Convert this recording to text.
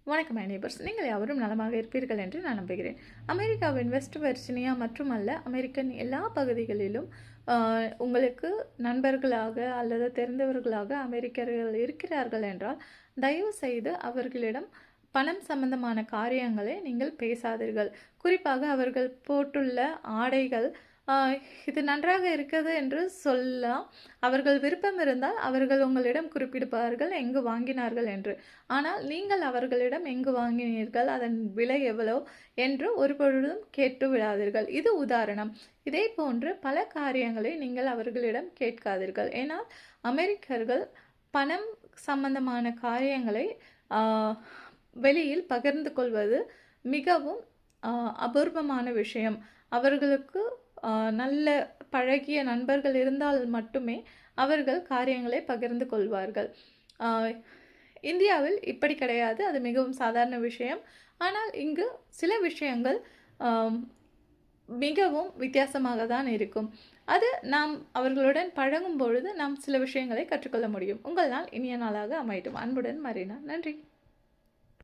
வணக்கம் my neighbours, நீங்கள் யாவரும் நலமாக இருப்பீர்கள் என்று நான் நம்புகிறேன். அமெரிக்காவின் வெஸ்ட் வெர்ஜினியா மட்டுமல்ல, அமெரிக்கன் எல்லா பகுதிகளிலும் உங்களுக்கு நண்பர்களாக அல்லது தெரிந்தவர்களாக அமெரிக்கர்கள் இருக்கிறார்கள் என்றால் தயவு செய்து அவர்களிடம் பணம் சம்பந்தமான காரியங்களை நீங்கள் பேசாதீர்கள். குறிப்பாக அவர்கள் போட்டுள்ள ஆடைகள் இது நன்றாக இருக்கிறது என்று சொல்லலாம். அவர்கள் விருப்பம் இருந்தால் அவர்கள் உங்களிடம் குறிப்பிடுவார்கள் எங்கு வாங்கினார்கள் என்று. ஆனால் நீங்கள் அவர்களிடம் எங்கு வாங்கினீர்கள், அதன் விலை எவ்வளோ என்று ஒரு பொழுதும் கேட்டு விடாதீர்கள். இது உதாரணம். இதே போன்று பல காரியங்களை நீங்கள் அவர்களிடம் கேட்காதீர்கள். ஏனால் அமெரிக்கர்கள் பணம் சம்பந்தமான காரியங்களை வெளியில் பகிர்ந்து கொள்வது மிகவும் அபூர்வமான விஷயம். அவர்களுக்கு நல்ல பழகிய நண்பர்கள் இருந்தால் மட்டுமே அவர்கள் காரியங்களை பகிர்ந்து கொள்வார்கள். இந்தியாவில் இப்படி கிடையாது. அது மிகவும் சாதாரண விஷயம். ஆனால் இங்கு சில விஷயங்கள் மிகவும் வித்தியாசமாக தான் இருக்கும். அது நாம் அவர்களுடன் பழகும் பொழுது நாம் சில விஷயங்களை கற்றுக்கொள்ள முடியும். உங்கள் நாள் இனிய நாளாக அமையட்டும். அன்புடன் மரீனா. நன்றி.